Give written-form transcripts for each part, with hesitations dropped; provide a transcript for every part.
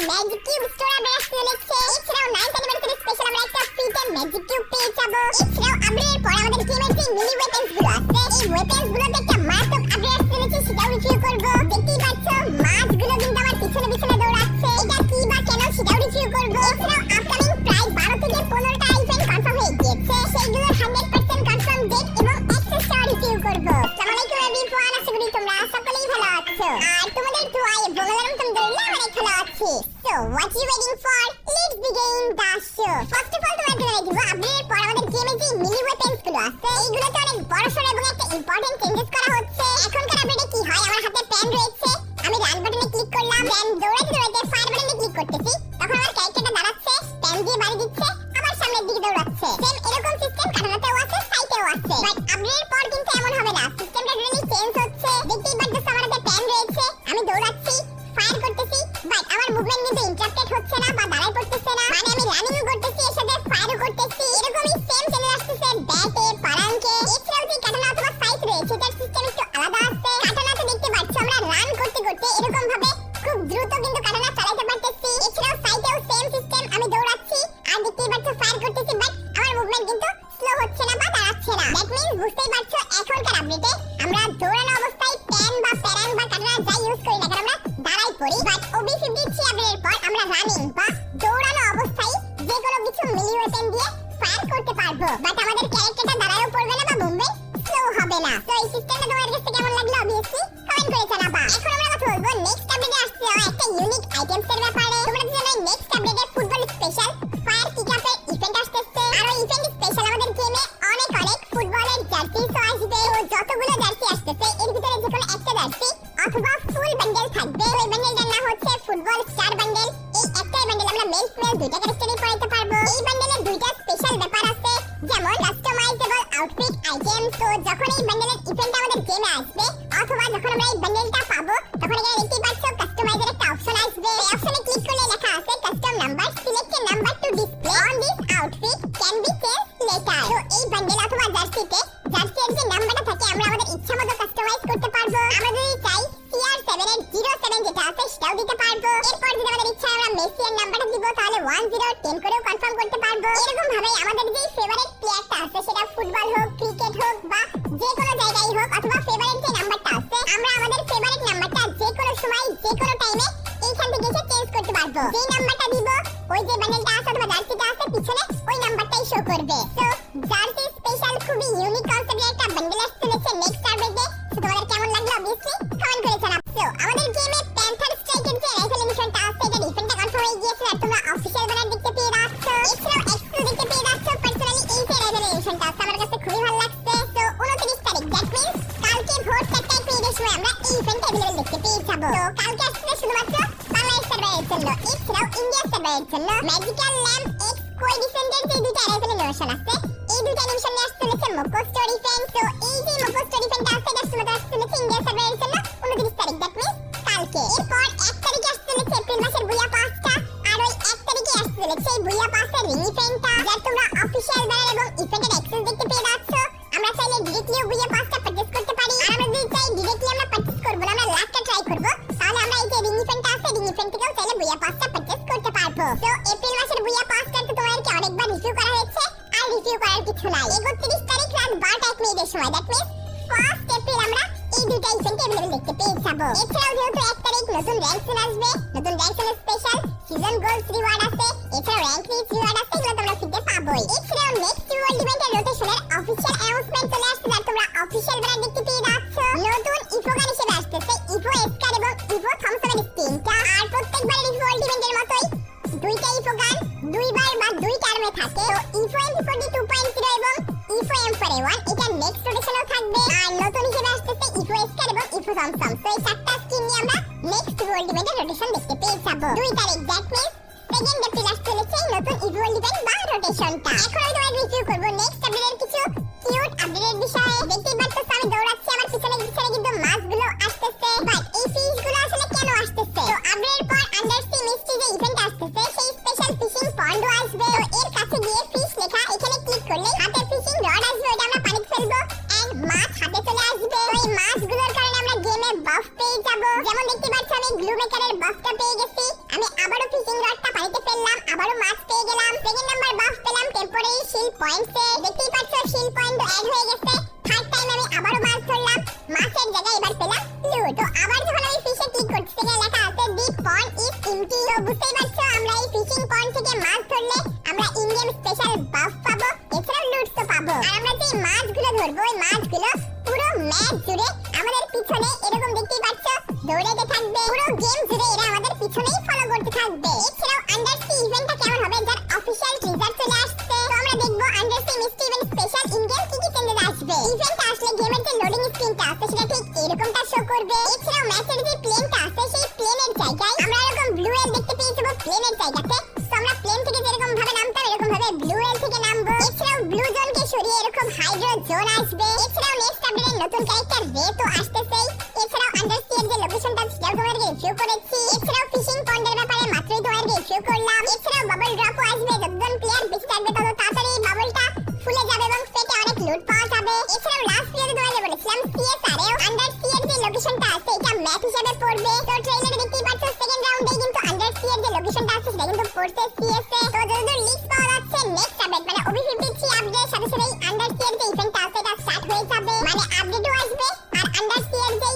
Magic cube store আমরা আসতে চলেছে। এছাড়াও 9th অ্যানিভার্সারি স্পেশাল আমরা একটা ফ্রিতে ম্যাজিক কিউব পেয়ে যাবো। এছাড়াও আপডেটের পর আমাদের গেমের যে মিনি ওয়েপন্স গুলো আছে, এই ওয়েপন্স গুলোতে একটা মারাত্মক আপডেট আসতে চলেছে, সেটাও রিভিউ করব। দেখতেই পাচ্ছ মাছগুলো কিন্তু আমার পিছনে পিছনে দৌড়াচ্ছে, এটা কি বা কেন সেটাও রিভিউ করব। এছাড়াও আপকামিং প্রায় 12 থেকে 15টা ইভেন্ট কনফার্ম হয়ে গিয়েছে, সেইগুলোর 100% কনফার্ম ডেট এবং অ্যাক্সেসটাও রিভিউ করব। আসসালামু আলাইকুম এভরিওয়ান, আশা করি তোমরা সকলেই ভালো আছো আর তোমাদের দোয়ায় বঙ্গলারম তোমরা অনেক ভালো আছি। So what you waiting for? Let's begin the show. First of all তোমাদের জন্য দিব আপডেটের পর আমাদের গেমে যে মিনি ওয়েপন্স গুলো আছে, এইগুলোতে অনেক বড়সড় এবং একটা ইম্পর্টেন্ট চেঞ্জেস করা হচ্ছে। এখনকার আপডেটে কি হয়, আমার হাতে পেন রয়েছে, আমি রান বাটনে ক্লিক করলাম, দেন দৌড়াতে দৌড়াতে ফায়ার বাটনে ক্লিক করতেছি, তখন আমার ক্যারেক্টারটা দাঁড়াচ্ছে, পেন দিয়ে বাড়ি দিচ্ছে, আবার সামনের দিকে দৌড়াচ্ছে। সেম এরকম সিস্টেম কাটানাতেও আছে, সাইটেও আছে। বাট আপডেটের পর কিন্তু এমন হবে না, সিস্টেমটা রিয়েলি চেঞ্জ হচ্ছে। দেখতেই পাচ্ছ আমার হাতে পেন রয়েছে, আমি দৌড়াচ্ছি, ফায়ার করতেছি, বাট আমার মুভমেন্ট কিন্তু ইন্টারাপ্টেড হচ্ছে না বা দাঁড়ায় পড়তেছে না, মানে আমি রানিংও করতেছি, এর সাথে ফায়ারও করতেছি। এরকমই সেম চলে আসতেছে ব্যাটে, পারাঙ্কে। এছাড়াও যে কাটানা অথবা সাইট রয়েছে, তার সিস্টেম একটু আলাদা আছে। কাটানাতে দেখতে পাচ্ছ আমরা রান করতে করতে এরকম ভাবে খুব দ্রুত কিন্তু কাটানা চালাতে পারতেছি। এছাড়াও সাইটেও সেম সিস্টেম, আমি দৌড়াচ্ছি আর দেখতেই পাচ্ছ ফায়ার করতেছি, বাট আমার মুভমেন্ট কিন্তু স্লো হচ্ছে না বা দাঁড়াচ্ছে না। দ্যাট মিন্স বুঝতেই পারছো এখনকার আপডেটে আমরা দৌড়ানো অবস্থায় পেন বা প্যারান বা কাটানা যাই ইউজ করি না কেন আমরা দাঁড়াই পড়ি, বাট OB53 আপডেটের পর আমরা রানিং বা দৌড়ানো অবস্থায় যে কোনো কিছু মিলি ওয়েপন দিয়ে ফায়ার করতে পারবো, বাট আমাদের ক্যারেক্টারটা দাঁড়ায়ও পড়বে না বা মুভমেন্ট স্লো হবে না। তো এই সিস্টেমটা তোমাদের কাছে কেমন লাগলো অবভিয়াসলি কমেন্ট করে জানাবা। এখন আমরা কথা বলবো নেক্সট আপডেটে আসছে একটা ইউনিক আইটেমসের ব্যাপারে। তোমরা জানো নেক্সট আপডেটে ফুটবল স্পেশাল ফায়ার কিকআপের ইভেন্ট আসছে, আর ওই ইভেন্ট স্পেশাল আমাদের গেমে অনেক ফুটবলের জার্সিও আসবে। তো যতগুলো জার্সি আসতেছে এর ভিতরে যে কোনো একটা জার্সি অথবা ফুল বান্ডেল থাকবে। ওই বান্ডেলটার নাম হচ্ছে ফুটবল স্টার বান্ডেল। এই একটাই বান্ডেল আমরা মেল ফিমেল দুইটা ক্যারেক্টারই পড়াতে পারবো। এই বান্ডেলে দুইটা স্পেশাল ব্যাপার আছে, যেমন কাস্টমাইজেবল আউটফিট আইটেম। তো যখন এই বান্ডেলের ইভেন্ট আমাদের গেমে আসবে অথবা যখন আমরা এই বান্ডেলটা পাবো, তখন এখানে দেখতেই পাচ্ছ কাস্টমাইজের একটা অপশন আসবে। এই অপশনে ক্লিক করলে লেখা আছে custom number, select a number to display on this outfit can be change later. তো এই বান্ডেল অথবা জার্সিতে জার্সির যে নাম্বারটা থাকে আমরা আমাদের ইচ্ছামতো কাস্টমাইজ করতে পারবো। আমরা যদি চাই CR7 এর 07 যেটা আছে সেটাও দিতে পারবো। এরপর যদি আমাদের ইচ্ছা আমরা মেসি এর নাম্বারটা দিব, তাহলে 1010 করেও কনফার্ম করতে পারবো। এরকম ভাবে আমাদের যে ফেভারিট প্লেয়ারটা আছে, সেটা ফুটবল হোক, ক্রিকেট হোক বা যে কোনো জায়গায় হোক, অথবা ফেভারিট যে নাম্বারটা আছে, আমরা আমাদের ফেভারিট নাম্বারটা যে কোনো সময় যে কোনো টাইমে এইখান থেকে এসে চেঞ্জ করতে পারবো। যেই নাম্বারটা দিব ওই যে বান্ডেলটা আছে অথবা জার্সিটা আছে পিছনে ওই নাম্বারটাই শো করবে। তো জার্সি স্পেশাল খুবই ইউনিক কনসেপ্টের একটা বান্ডেল আসছে নেক্সট আপডেটে। তো তোমাদের কেমন লাগলো অবভিয়াসলি কমেন্ট করে জানাও। তো আমাদের গেমে প্যান্থার স্ট্রাইকের যে রাইফেল মিশনটা আছে, এটা ডিফেন্ডটা কনফার্ম হয়ে গিয়েছে আর তোমরা অফিশিয়াল ব্যানার দেখতে পেয়ে যাচ্ছ। এছাড়াও এক্সক্লুসিভ দেখতে পেয়ে যাচ্ছ। পার্সোনালি এই যে রাইফেল মিশনটা আছে আমার কাছে খুবই ভালো লাগছে। তো 29 তারিখ, দ্যাট মিন্স কালকে ভোর 4টায় মিনিটের সময় আমরা এই ইভেন্টটা अवेलेबल দেখতে পেয়ে যাব। তো কালকে আসছে শুধুমাত্র বাংলাদেশ সার্ভারের জন্য, এছাড়াও ইন্ডিয়া সার্ভারের জন্য ম্যাজিক্যাল ল্যাম্প এক্স কোই ডিফেন্ডের যে দুইটা রাইফেল মিশন আছে, এই দুইটা মিশন নিয়ে আসছে মোকো স্টোরি ফ্যান। তো এই যে মোকো স্টোরি ফ্যানটা আছে, এটা শুধুমাত্র আসছে ইন্ডিয়া সার্ভারের জন্য 29 তারিখ, দ্যাট মিন্স কালকে। এরপর 1 তারিখে আসছে এপ্রিল মাসের বুয়া পাসটা, আর ওই 1 তারিখে আসছে এই বুয়া পাসের রিং ইভেন্টটা, যা তোমরা অফিশিয়াল ব্যানার এবং ইভেন্টের অ্যাক্সেস দেখতে পেয়ে যাচ্ছ। আমরা চাইলে ডিরেক্টলি বুয়া পাসটা পারচেজ করতে পারি, আর আমরা যদি চাই ডিরেক্টলি আমরা পারচেজ করব না, আমরা লাস্টটা ট্রাই করব, তাহলে আমরা এই যে রিং ইভেন্টটা আছে, রিং ইভেন্ট থেকেও চাইলে বুয়া পাসটা পারচেজ করতে পারবো। তো এপ্রিল মাসের বুয়া পাসটা তো তোমাদেরকে অনেকবার রিভিউ করা হয়েছে, আর রিভিউ করার কিছু নাই। 31 তারিখ রাত 12টা 1 মিনিটের সময়, দ্যাট মিন্স 1 এপ্রিল আমরা এই দুইটা ইভেন্ট अवेलेबल দেখতে পেয়ে যাব। এছাড়াও যেহেতু 1 তারিখ নতুন র্যাঙ্ক সিজন আসবে, নতুন rank season special season goals reward আছে, এছাড়াও র্যাঙ্ক রিচ রিওয়ার্ড আছে, এগুলো তোমরা ফ্রিতে পাবোই। এছাড়াও নেক্সট রিওয়ার্ড ইভেন্টের রোটেশনের অফিশিয়াল অ্যানাউন্সমেন্ট চলে আসছে, আর তোমরা অফিশিয়াল ব্যানার দেখতে পেয়ে যাচ্ছ। নতুন ইভো গান হিসেবে আসতেছে ইভো এসকার এবং ইভো থমসনের স্কিনটা, আর প্রত্যেকবারের রিওয়ার্ড ইভেন্টের মতোই দুইটা ইভো গান দুইবার বা দুই টার্মে থাকে। তো ইভো M40 2.0 এবং ইভো M41 এটা নেক্সট রোটেশনেও থাকবে, আর নতুন হিসেবে আসতেছে ইভো এসকার এবং ইভো থমসন। তো এই চারটা স্কিন নিয়ে আমরা নেক্সট ওয়ার্ল্ড ইভেন্টের রোটেশন দেখতে পেয়ে যাব 2 তারিখ, দ্যাট মিন্স 2nd এপ্রিল আসছে নতুন ইভো ইভেন্ট বা রোটেশনটা। এখন আমি তোমাদের রিভিউ করব নেক্সট আপডেটের কিছু কিউট আপডেটের বিষয়ে। দেখতেই পাচ্ছ আমি দৌড়াচ্ছি, আমার পিছনে কিন্তু মাছগুলো আসতেছে, বাট এই ফিশগুলো আসলে কেন আসতেছে? তো আপডেটের পর আন্ডারসি মিস্ট্রি যে ইভেন্ট আসতেছে, সেই স্পেশাল ফিশিং পন্ড আসবে। তো এর কাছে গিয়ে ফিশ লেখা এখানে ক্লিক করলে হাতে ফিশিং রড আসবে, ওটা আমরা পানিতে ফেলবো এন্ড মাছ হাতে চলে আসবে। তো এই মাছগুলোর কারণে আমরা গেমে বাফ পেয়ে যাব। যেমন দেখতে পাচ্ছ আমি গ্লু মেকারের বাফটা পেয়ে গেছি, আমি আবারও চিমটি। তো বুঝতেই পারছো আমরা এই ফিশিং পয়েন্ট থেকে মাছ ধরলে আমরা ইন গেম স্পেশাল বাফ পাবো, এছাড়াও লুটস তো পাবো। আর আমরা যে মাছগুলো ধরবো ওই মাছগুলো পুরো ম্যাচ জুড়ে আমাদের পিছনে এরকম দেখতেই পাচ্ছ দৌড়াতে থাকবে, পুরো গেম জুড়ে এরা আমাদের পিছনেই ফলো করতে থাকবে। এছাড়াও আন্ডার সি ইভেন্টটা কেমন হবে যার অফিশিয়াল টিজার চলে আসছে। তো আমরা দেখবো under sea mystery event special in game কি কি চেঞ্জেস আসবে। ইভেন্ট আসলে গেমের যে লোডিং স্ক্রিনটা আছে সেটা ঠিক এরকমটা শো করবে। এছাড়াও ম্যাচের যে প্লেনটা আছে সেই প্লেনের জায়গায় আমরা এরকম ব্লু ওয়েল দেখতে পেয়ে যাবো প্লেনের জায়গাতে। তো আমরা প্লেন থেকে যেরকম ভাবে নামতাম এরকম ভাবে ব্লু ওয়েল থেকে নামবো। এছাড়াও ব্লু জোনকে সরিয়ে এরকম হাইড্রো জোন আসবে। এছাড়াও নেক্সট আপডেটে নতুন ক্যারেক্টার রে তো আসতেছেই। এছাড়াও আন্ডার সি এর যে লোকেশনটা সেটাও তোমাদেরকে রিভিউ করেছি। এছাড়াও ফিশিং পয়েন্টের ব্যাপারে মাত্রই তোমাদেরকে রিভিউ করলাম। এছাড়াও বাবল ড্রপও আসবে, যতজন প্লেয়ার বেশি থাকবে তত তাড়াতাড়ি বাবলটা ফুলে যাবে এবং ফেটে অনেক লুট পাওয়া যাবে। এছাড়াও লাস্ট ভিডিওতে তোমাদের বলেছিলাম সিএসআর এও আন্ডার সি এর যে লোকেশনটা আছে এটা ম্যাপ হিসেবে পড়বে। তো ট্রেইলারে দেখতেই পাচ্ছ সেকেন্ড রাউন্ডেই কিন্তু আন্ডার সি এর যে লোকেশনটা আছে সেটা কিন্তু পড়ছে সিএসএ। তো যতদূর লিস্ট পাওয়া যাচ্ছে নেক্সট আপডেট মানে OB53 আপডেটের সাথে সাথেই আন্ডার সি এর যে ইভেন্টটা আছে এটা স্টার্ট হয়ে যাবে, মানে আপডেটও আসবে আর আন্ডার সি এর যে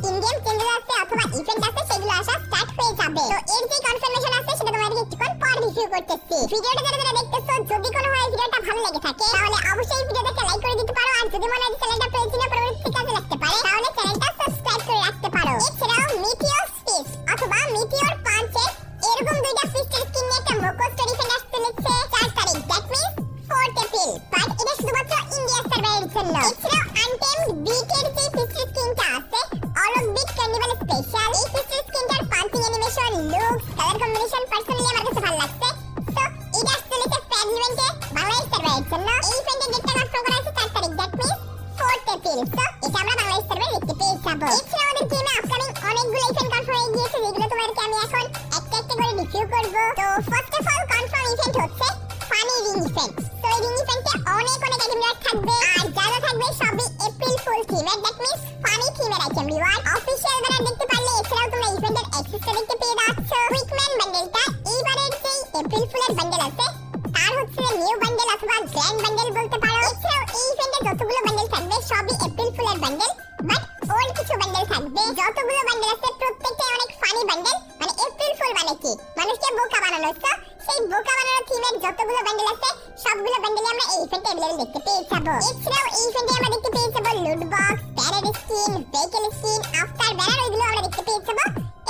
ইন গেম চেঞ্জেস আছে অথবা ইভেন্ট আছে সেগুলো আসা স্টার্ট হয়ে যাবে। তো এর যে কনফার্মেশন আছে সেটা তোমাদেরকে একটুক্ষণ পর রিভিউ করতেছি। ভিডিওটা যারা দেখতেছো যদি কোনো হয় ভিডিওটা ভালো লেগে থাকে তাহলে অবশ্যই ভিডিওটাকে লাইক করে দিতে পারো, আর যদি মনে হয় চ্যানেলটা প্রয়োজনীয় পরবর্তী কাজে লাগতে পারে তাহলে চ্যানেলটা সাবস্ক্রাইব করে রাখতে পারো। এছাড়াও মিটিওর ফিশ অথবা মিটিওর পাঞ্চের এরকম দুইটা ফিশের স্কিন নিয়ে একটা মোকো স্টোরি ইভেন্ট আসতে চলেছে 4 তারিখ, that means 4th April, but এটা শুধুমাত্র ইন্ডিয়া সার্ভারের জন্য। এছাড়াও আনটেমড বিটের যে ফিশের স্কিনটা আছে অলোক বিট কার্নিভাল স্পেশাল, এই ফিশের স্কিনটার punching animation, looks, colour combination personally আমার কাছে ভালো লাগছে। তো এটা আসতে চলেছে ফ্যান ইভেন্টে বাংলাদেশ সার্ভারের জন্য। এই ইভেন্টের ডেটটা কনফার্ম করা আছে 4 তারিখ, দ্যাট মিন্স 4th এপ্রিল। তো এটা আমরা বাংলাদেশ সার্ভারে দেখতে পেয়ে যাবো। এছাড়াও আমাদের গেমে আপকামিং অনেকগুলো ইভেন্ট কনফার্ম হয়ে গিয়েছে যেগুলো তোমাদেরকে আমি এখন একটা একটা করে রিভিউ করব। তো first of all confirm event হচ্ছে ফানি রিং ইভেন্ট। তো এই রিং ইভেন্টে অনেক আইটেম রিওয়ার্ড থাকবে আর যা থাকবে সবই এপ্রিল ফুল থিমের, দ্যাট মিন্স ফানি থিমের আইটেম রিওয়ার্ড। অফিশিয়াল ব্যানার দেখতে পারলে এছাড়াও তোমরা ইভেন্টের অ্যাক্সেসটা দেখতে পেয়ে যাচ্ছ। কুইকম্যান বান্ডেলটা এইবারের যে এপ্রিল ফুলের বান্ডেল আছে তার হচ্ছে নিউ বান্ডেল অথবা গ্র্যান্ড বান্ডেল বলতে পারো। এছাড়াও এই ইভেন্টে যতগুলো বান্ডেল থাকবে সবই এপ্রিল ফুলের বান্ডেল, বাট ওল্ড কিছু বান্ডেল থাকবে। যতগুলো বান্ডেল আছে প্রত্যেকটাই অনেক ফানি বান্ডেল, মানে এপ্রিল ফুল মানে কি মানুষকে বোকা বানানো হচ্ছে। সেই বোকা বানানো থিমের যতগুলো বান্ডেল আছে সবগুলো বান্ডেলে আমরা এই ইভেন্টে अवेलेबल দেখতে পেয়ে যাব। এছাড়াও এই ইভেন্টে আমরা দেখতে পেয়ে যাব লুট box, parade skin, vehicle skin, after banner, ওইগুলো আমরা দেখতে পেয়ে যাব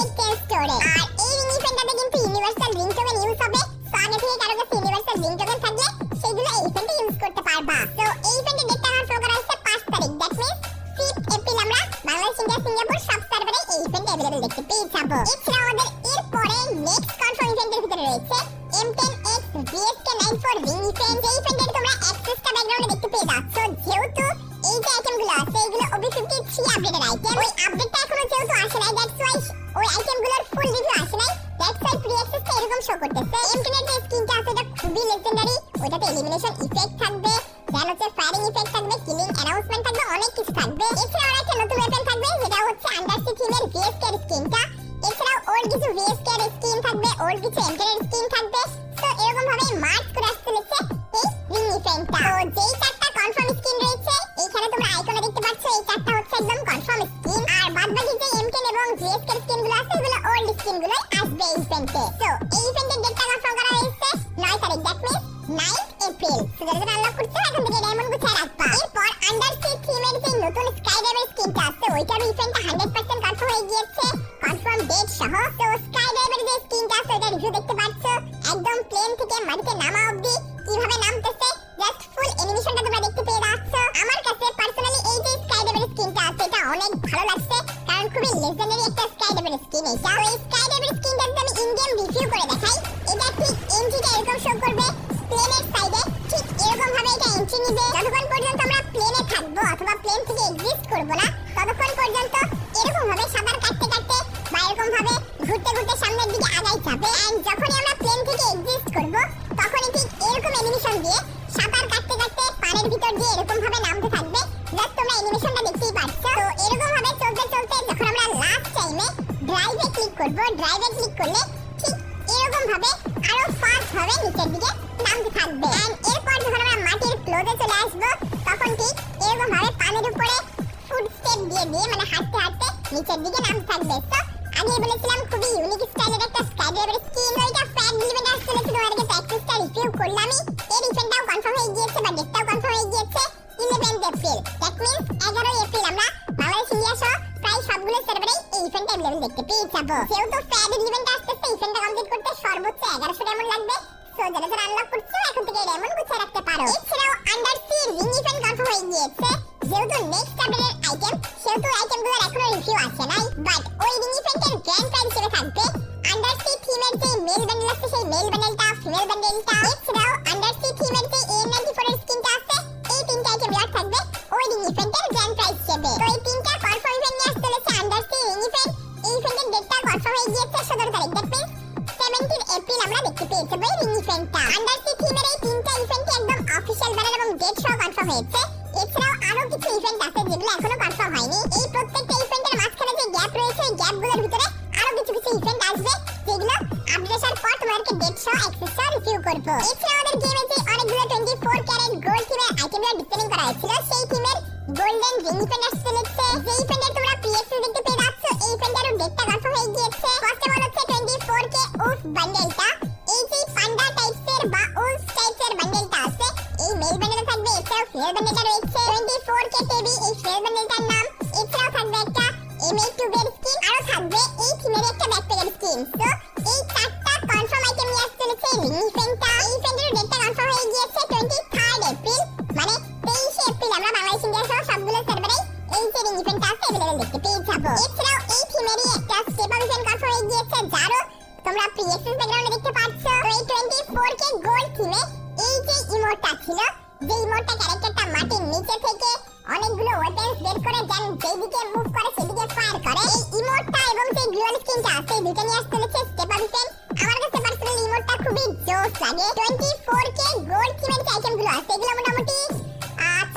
এক্সচেঞ্জ স্টোরে। আর এই রিং ইভেন্টটাতে কিন্তু ইউনিভার্সাল রিং টোকেন ইউজ হবে। তো আগে থেকে কারো কাছে ইউনিভার্সাল রিং টোকেন থাকলে সেগুলো এই ইভেন্টে ইউজ করতে পারবা। তো এই ইভেন্টের ডেটটা কনফার্ম করা হয়েছে 5 তারিখ, দ্যাট মিন্স 5th এপ্রিল আমরা বাংলাদেশ, ইন্ডিয়া, সিঙ্গাপুর সব সার্ভারে এই ইভেন্টে अवेलेबल দেখতে পেয়ে যাব। এছাড়াও আমাদের এরপরে নেক্সট কনফার্ম ইভেন্টের ভিতরে রয়েছে M10X VSK94 রিং ইভেন্ট। এই ইভেন্টের তোমরা অ্যাক্সেসটা ব্যাকগ্রাউন্ডে দেখতে পেয়ে যাচ্ছ। যেহেতু এই যে আইটেমগুলো আছে এগুলো OB53 আপডেটের আইটেম, ওই আপডেটটা এখনো যেহেতু আসে নাই দ্যাটস ওয়াই ওই আইটেমগুলোর ফুল রিভিউ আসে নাই, দ্যাটস ওয়াই প্রি অ্যাক্সেসটা এরকম শো করতেছে। M10 এর যে স্কিনটা আছে এটা খুবই লেজেন্ডারি, ওইটাতে এলিমিনেশন ইফেক্ট থাকবে, দেন হচ্ছে ফায়ারিং ইফেক্ট থাকবে, কিলিং অ্যানাউন্সমেন্ট থাকবে, অনেক কিছু থাকবে। এছাড়াও একটা নতুন ওয়েপন থাকবে যেটা হচ্ছে আন্ডার সি থিমের VSK এর স্কিনটা। এছাড়াও ওল্ড কিছু VSK এর স্কিন থাকবে, ওল্ড কিছু M10 এর স্কিন থাকবে। তো এরকম ভাবে মার্চ করে আসতে চলেছে এই রিং ইভেন্টটা। তো যেই চারটা কনফার্ম স্কিন রয়েছে এইখানে তোমরা আইকনে দেখতে পাচ্ছ, এই চারটা হচ্ছে একদম কনফার্ম স্কিন, আর বাদবাকি যে M10 এবং VSK এর স্কিনগুলো আছে এগুলো ওল্ড স্কিনগুলোই আসবে এই ইভেন্টে। তো এই ইভেন্টের ডেটটা কনফার্ম করা হয়েছে 9 তারিখ, দ্যাট মিন্স 9th এপ্রিল। তো যারা আনলক করতে এখন থেকে ডায়মন্ড গুছিয়ে রাখবা। এরপর আন্ডার সি থিমের যে নতুন স্কাইডাইভার স্কিনটা আছে ওইটার ইভেন্টটা 100% কনফার্ম হয়ে গিয়েছে, কনফার্ম ডেট সহ। তো স্কাইডাইভার যে স্কিনটা আছে ওটা রিভিউ দেখতে পাচ্ছ, একদম প্লেন থেকে মাটিতে নামা অবধি কিভাবে নামতেছে জাস্ট ফুল অ্যানিমেশনটা তোমরা দেখতে পেয়ে যাচ্ছ। আমার কাছে পার্সোনালি এই যে স্কাইডাইভার স্কিনটা আছে এটা অনেক ভালো লাগছে, কারণ খুবই লেজেন্ডারি একটা স্কাইডাইভার স্কিন এটা। তো এই স্কাইডাইভার স্কিনটা যদি আমি ইন গেম রিভিউ করে দেখাই, এটা ঠিক এন্ট্রিটা এরকম শো করবে প্লেনের সাইডে, ঠিক এরকম ভাবে এটা এন্ট্রি নিবে। যতক্ষণ পর্যন্ত আমরা প্লেনে থাকবো অথবা প্লেন থেকে এক্সিস্ট করব না ততক্ষণ পর্যন্ত এরকম ভাবে সাঁতার কাটতে কাটতে বা এরকম ভাবে ঘুরতে ঘুরতে সামনের দিকে আগাই যাবে। এন্ড যখনই আমরা প্লেন থেকে এক্সিস্ট করব তখনই ঠিক এরকম অ্যানিমেশন দিয়ে সাঁতার কাটতে কাটতে পানির ভিতর দিয়ে এরকম ভাবে নামতে থাকবে। জাস্ট তোমরা অ্যানিমেশনটা দেখতেই পাচ্ছ। তো এরকম ভাবে চলতে চলতে যখন আমরা লাস্ট টাইমে ড্রাইভে ক্লিক করব, ড্রাইভে ক্লিক করলে ঠিক এরকম ভাবে আরো ফাস্ট ভাবে নিচের দিকে নামতে থাকবে। এন্ড এরপর যখন আমরা মাটির ক্লোজে চলে আসবো তখন ঠিক এরকম ভাবে পানির উপরে ফুট স্টেপ দিয়ে দিয়ে মানে হাঁটতে হাঁটতে নিচের দিকে নামতে থাকবে। তো আগে বলেছিলাম খুবই ইউনিক স্টাইলের একটা স্কাইডাইভার এবার স্কিন ওইটা ফ্যাট ইভেন্ট আসছে তোমার আগে প্র্যাকটিসটা রিভিউ করলামই এর ইভেন্টটাও কনফার্ম হয়ে গিয়েছে বা ডেটটাও কনফার্ম হয়ে গিয়েছে 11 এপ্রিল দ্যাট মিন্স 11 এপ্রিল আমরা বাংলাদেশ ইন্ডিয়া সহ প্রায় সবগুলো সার্ভারেই এই ইভেন্ট अवेलेबल দেখতে পেয়ে যাব যেহেতু ফ্যাট ইভেন্ট আসছে ইভেন্টটা কমপ্লিট করতে সর্বোচ্চ 1100 ডায়মন্ড লাগবে সো যারা যারা আনলক করছো এখন থেকে ডায়মন্ড গুছিয়ে রাখতে পারো এছাড়াও under sea ring event confirm হয়ে গিয়েছে যেহেতু নেক্সট আপডেটের আইটেম সেহেতু আইটেমগুলোর এখনো রিভিউ আসে নাই বাট ওই রিং ইভেন্টের গ্র্যান্ড প্রাইজ হিসেবে থাকবে আন্ডার সি থিমের যে মেল বান্ডেল আছে সেই মেল বান্ডেলটা ফিমেল বান্ডেলটা এছাড়াও আন্ডার সি থিমের যে A94 এর স্কিনটা আছে এই তিনটা আইটেম রিওয়ার্ড থাকবে ওই রিং ইভেন্টের গ্র্যান্ড প্রাইজ হিসেবে তো এই তিনটা কনফার্ম ইভেন্ট নিয়ে আসতে চলেছে আন্ডার সি রিং ইভেন্ট এই ইভেন্টের ডেটটা কনফার্ম হয়ে গিয়েছে 17 তারিখ দ্যাট মিন্স 17 এপ্রিল আমরা দেখতে পেয়ে যাবো এই রিং ইভেন্টটা আন্ডার সি থিমের এই তিনটা ইভেন্টই একদম অফিশিয়াল ব্যানার এবং ডেট সহ কনফার্ম হয়েছে এছাড়াও আরো কিছু ইভেন্ট আছে যেগুলো এখনো কনফার্ম হয়নি এই প্রত্যেকটা ইভেন্টের মাঝখানে যে গ্যাপ রয়েছে এই গ্যাপগুলোর ভিতরে আরো কিছু কিছু ইভেন্ট আসবে যেগুলো আপডেটের পর তোমাদেরকে ডেট সহ অ্যাক্সেস সহ রিভিউ করব এছাড়াও আমাদের গেমে যে অনেকগুলো 24 ক্যারেট গোল্ড থিমের আইটেমগুলো ডিসপ্লেইং করা হয়েছিল সেই থিমের গোল্ডেন রিং ইভেন্ট আসছে যে ইভেন্টে তোমরা পিএক্সএল দেখতে পেয়ে যাচ্ছ এই ইভেন্টেরও ডেটটা কনফার্ম হয়ে গিয়েছে ফার্স্ট অফ অল হচ্ছে 24 কে উফ বান্ডেলটা এই যে পান্ডা টাইপসের বা উলফ টাইপসের বান্ডেলটা আছে এই মেল বান্ডেলে থাকবে এছাড়াও ফিমেল বান্ডেলটা রয়েছে 24 কে টেবি এই ফিমেল বান্ডেলটার নাম এছাড়াও থাকবে একটা M82 এর স্কিন আরো থাকবে এই থিমের একটা ব্যাকপ্যাকের স্কিন সো এই চারটা কনফার্ম আইটেম নিয়ে আসছে রিং ইভেন্টটা এই ইভেন্টের ডেটটা কনফার্ম হয়ে গিয়েছে 23 এপ্রিল মানে 23 এপ্রিল আমরা বাংলাদেশ ইন্ডিয়া সহ সবগুলো সার্ভারে এই যে রিং ইভেন্টটা আছে अवेलेबल দেখতে পেয়ে যাব এছাড়াও এই থিমেরই একটা স্টেপ আপ ইভেন্ট কনফার্ম হয়ে গিয়েছে যারও তোমরা প্রিএক্সেস ব্যাকগ্রাউন্ডে দেখতে পাচ্ছ তো এই 24 কে গোল্ড থিমে এই যে ইমোটটা ছিল যে ইমোটটা ক্যারেক্টারটা মাটির নিচে থেকে অনেকগুলো ওয়েপন্স বের করে দেন যেদিকে মুভ করে সেদিকে ফায়ার করে এই ইমোটটা এবং যে গ্লুয়াল স্কিনটা আছে দুটো নিয়ে আসতে চলেছে স্টেপ আপ ইভেন্ট আমার কাছে পার্সোনালি ইমোটটা খুবই জোস লাগে 24 কে গোল্ড থিমের যে আইটেমগুলো আছে এগুলো মোটামুটি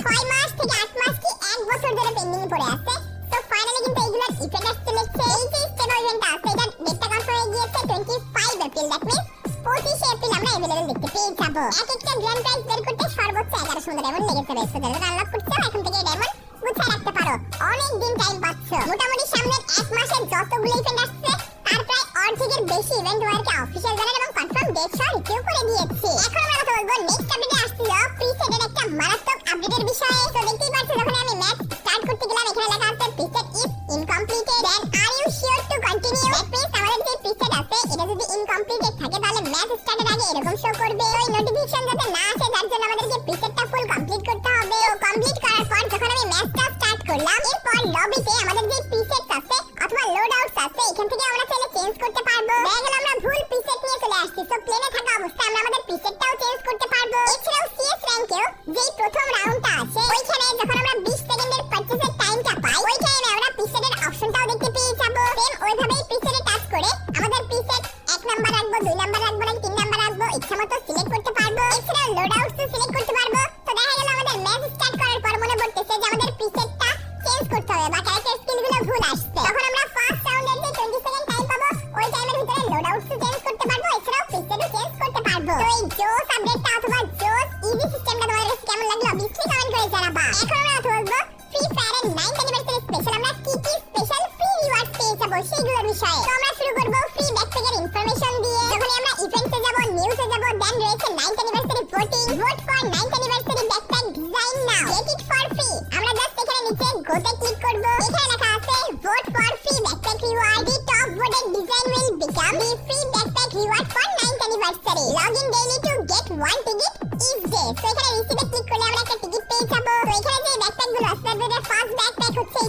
6 মাস থেকে 8 মাস কি 1 বছর ধরে পেন্ডিং পড়ে আছে তো ফাইনালি কিন্তু এইগুলোর ইভেন্ট আসতে চলেছে এই যে স্টেপ আপ ইভেন্টটা আছে এটা ডেটটা কনফার্ম হয়ে গিয়েছে 25 এপ্রিল দ্যাট মিন্স 25 এপ্রিল আমরা अवेलेबल দেখতে পেয়ে যাব এক একটা গ্র্যান্ড প্রাইজ বের করতে সর্বোচ্চ 1100 ডায়মন্ড লেগে যাবে সো যারা আনলক করছো এখন থেকে ডায়মন্ড গুছিয়ে রাখতে পারো অনেক দিন টাইম পাচ্ছ মোটামুটি সামনের এক মাসে যতগুলো ইভেন্ট আসছে তার প্রায় অর্ধেকের বেশি ইভেন্ট ওয়ার্কে অফিশিয়াল ব্যানার এবং কনফার্ম ডেট সহ রিভিউ করে দিয়েছি এখন আমরা কথা বলবো নেক্সট আপডেটে আসছিল প্রিসেটের একটা মারাত্মক আপডেটের বিষয়ে তো দেখতেই পাচ্ছ যখন আমি ম্যাচ স্টার্ট করতে গেলাম এখানে লেখা আছে preset is incompleted then are you sure to continue that means আমাদের যে প্রিসেট আছে এটা যদি ইনকমপ্লিটেড থাকে তাহলে ম্যাচ স্টার্টের আগে এরকম শো করবে ওই নোটিফিকেশন যাতে না আসে যার জন্য আমাদেরকে প্রিসেটটা ফুল কমপ্লিট করতে হবে তো কমপ্লিট করার পর যখন আমি ম্যাচটা স্টার্ট করলাম এরপর লবিতে আমাদের যে প্রিসেটস আছে অথবা লোড আউটস আছে এখান থেকে আমরা চাইলে চেঞ্জ করতে পারবো দেখা গেল আমরা ভুল প্রিসেট নিয়ে চলে আসছি তো প্লেনে থাকা অবস্থায় আমরা আমাদের প্রিসেটটাও চেঞ্জ করতে পারবো এছাড়াও সিএস র‍্যাঙ্কেও যেই প্রথম রাউন্ডটা আছে ওইখানে যখন আমরা 20 সেকেন্ডের পারচেজের টাইমটা পাই ওই টাইমে আমরা প্রিসেটের অপশনটাও দেখতে পেয়ে যাব সেম ওইভাবেই প্রিসেটে টাচ করে আমাদের প্রিসেট 1 নাম্বার রাখবো 2 নাম্বার রাখবো নাকি 3 নাম্বার রাখবো ইচ্ছামতো সিলেক্ট করতে পারবো এছাড়াও লোড আউটস সিলেক্ট করতে পারবো তো দেখা গেল আমাদের ম্যাচ স্টার্ট করার পর মনে পড়তেছে যে আমাদের প্রিসেটটা চেঞ্জ করতে হবে বা ক্যারেক্টার স্কিলগুলো ভুল আসছে তখন আমরা ফার্স্ট রাউন্ডের যে 20 সেকেন্ড টাইম পাবো ওই টাইমের ভিতরে লোড আউটস চেঞ্জ করতে পারবো এছাড়াও প্রিসেটও চেঞ্জ করতে পারবো তো এই জোস আপডেটটা অথবা জোস ইজি সিস্টেমটা তোমাদের কাছে কেমন লাগলো অবভিয়াসলি কমেন্ট করে জানাবা এখন আমরা কথা বলবো ফ্রি ফায়ারের 9th অ্যানিভার্সারি স্পেশাল আমরা কি কি স্পেশাল ফ্রি রিওয়ার্ড পেয়ে যাবো সেগুলোর বিষয়ে তো আমরা শুরু করব ফ্রি ব্যাকপ্যাকের ইনফরমেশন দিয়ে যখন আমরা ইভেন্টে যাব নিউজে যাব দেন রয়েছে 9th anniversary voting vote for 9th anniversary backpack design now get it for free আমরা জাস্ট এখানে নিচে গোতে ক্লিক করব এখানে লেখা আছে vote for free backpack reward the top voted design will become the free backpack reward for 9th anniversary log in daily to get one ticket each day তো এখানে রিসিভে ক্লিক করলে আমরা একটা টিকেট পেয়ে যাব তো এখানে যে ব্যাকপ্যাকগুলো আছে তাদের ফার্স্ট ব্যাকপ্যাক হচ্ছে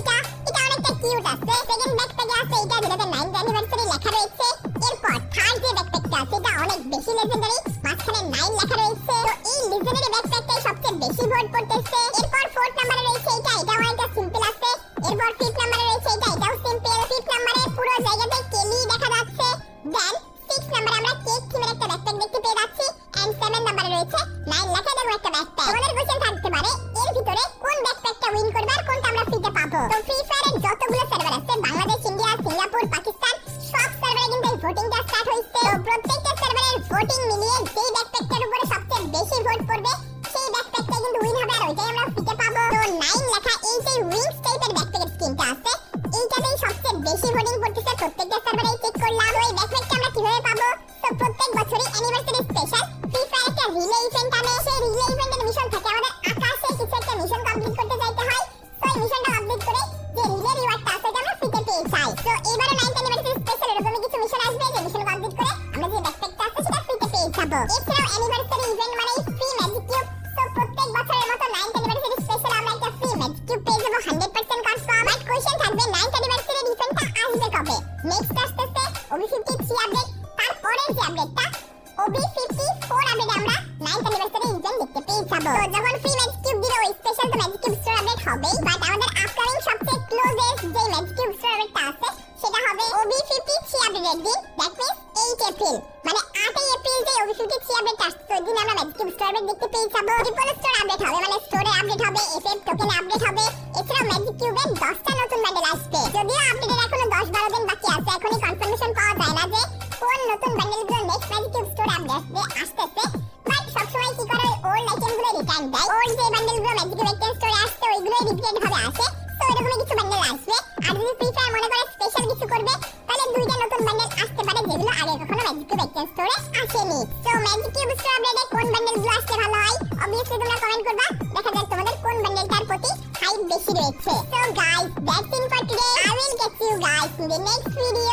এটা অনেকটা কিউট আছে সেকেন্ড ব্যাকপ্যাকে আছে এটা যেটাতে 9th অ্যানিভার্সারি লেখা রয়েছে এরপর থার্ড যে ব্যাকপ্যাকটা আছে এটা অনেক বেশি লেজেন্ডারি মাঝখানে 9 লেখা রয়েছে তো এই লেজেন্ডারি ব্যাকপ্যাকটাই সবচেয়ে বেশি ভোট পড়তেছে এরপর ফোর্থ নম্বরে রয়েছে এটা অনেকটা সিম্পল আছে এরপর ফিফথ নম্বরে রয়েছে এটাও সিম্পল ফিফথ নম্বরে পুরো জায়গাতে কেলি দেখা যাচ্ছে দেন 6 নম্বরে আমরা কেক থিমের একটা ব্যাকপ্যাক দেখতে পেয়ে যাচ্ছি এন্ড 7 নম্বরে রয়েছে 9 লেখা দেখো একটা ব্যাকপ্যাক তোমাদের কোশ্চেন থাকতে পারে এর ভিতরে কোন ব্যাকপ্যাকটা উইন করবে আর কোনটা আমরা ফ্রিতে পাবো তো ফ্রি ফায়ারের যতগুলো সার্ভার আছে বাংলাদেশ ইন্ডিয়া সিঙ্গাপুর পাকিস্তান সব সার্ভারে কিন্তু এই ভোটিংটা স্টার্ট হইছে তো প্রত্যেকটা সার্ভারের ভোটিং মিলিয়ে যেই ব্যাকপ্যাকটার উপরে সবচেয়ে বেশি ভোট পড়বে সেই ব্যাকপ্যাকটা কিন্তু উইন হবে আর ওইটাই আমরা ফ্রিতে পাবো তো 9 লেখা এই যে উইংস টাইপের ব্যাকপ্যাকের স্কিনটা আছে এইটাতেই সবচেয়ে বেশি ভোটিং পড়তেছে প্রত্যেকটা সার্ভারে চেক করলাম। তো এই ব্যাকপ্যাকটা আমরা কিভাবে পাবো? তো প্রত্যেক বছরই অ্যানিভার্সারি স্পেশাল ফ্রি ফায়ার একটা রিলে ইভেন্ট আনে। সেই রিলে ইভেন্টের মিশন থাকে আমাদের আকাশে কিছু একটা মিশন কমপ্লিট করতে যাইতে হয়। তো এই মিশনটা কমপ্লিট করে যে রিলে রিওয়ার্ডটা আছে এটা আমরা ফ্রিতে পেয়ে যাই। তো এবারে 9th অ্যানিভার্সারি স্পেশাল এরকমই কিছু মিশন আসবে যে মিশন কমপ্লিট করে আমরা যে ব্যাকপ্যাকটা আছে সেটা ফ্রিতে পেয়ে যাবো। এছাড়াও অ্যানিভার্সারি ইভেন্ট মানে ফ্রি ম্যাজিক কিউব। তো প্রত্যেক বছরের মতো 9th অ্যানিভার্সারি স্পেশাল আমরা একটা ফ্রি ম্যাজিক কিউব পেয়ে যাবো 100% কনফার্ম। বাট কোশ্চেন থাকবে 9th অ্যানিভার্সারি ইভেন্টটা আসবে কবে? নেক্সট আসতেছে OB53 আপডেট, তারপরের যে আপডেটটা OB54 আপডেটে আমরা 9th অ্যানিভার্সারি ইভেন্ট দেখতে পেয়ে যাবো। তো যখন ফ্রি ম্যাজিক কিউব দিবে ওই স্পেশাল তো ম্যাজিক কিউব স্টোর আপডেট হবেই। বাট আমাদের আপকামিং সবচেয়ে ক্লোজেস্ট যে ম্যাজিক কিউব স্টোর আপডেটটা আছে সেটা হবে OB53 আপডেটের দিন। দ্যাট মিন্স 8 এপ্রিল, মানে 8 এপ্রিল যে OB53 আপডেট আসছে ওই দিন আমরা ম্যাজিক কিউব স্টোর আপডেট দেখতে পেয়ে যাবো। ট্রিপল স্টোর আপডেট হবে, মানে স্টোরে আপডেট হবে, এফএফ টোকেন আপডেট হবে। এছাড়াও ম্যাজিক কিউবে 10টা নতুন বান্ডেল আসবে। যদিও আপডেটের এখনো 10-12 দিন বাকি আছে, এখনই কনফার্মেশন পাওয়া যায় না যে কোন নতুন বান্ডেলগুলো নেক্সট ম্যাজিক কিউব স্টোর আপডেটে আসতেছে। বাট সবসময় কি করে ওল্ড আইটেমগুলো রিটার্ন দেয়। ওল্ড যে বান্ডেলগুলো ম্যাজিক কিউব একটা স্টোরে আসছে ওইগুলোই রিপিটেড ভাবে আসে। তো এরকমই কিছু বান্ডেল আসবে। আর যদি ফ্রি ফায়ার মনে করে স্পেশাল কিছু করবে তাহলে 2টা নতুন বান্ডেল আসতে পারে যেগুলো আগে কখনো ম্যাজিক কিউব একটা স্টোরে আসেনি। তো ম্যাজিক কিউব স্টোর আপডেটে কোন বান্ডেলগুলো আসলে ভালো হয় অবভিয়াসলি তোমরা কমেন্ট করবা, দেখা যাক তোমাদের কোন বান্ডেলটার প্রতি হাইপ বেশি রয়েছে। So guys, that's it for today. I will catch you guys in the next video.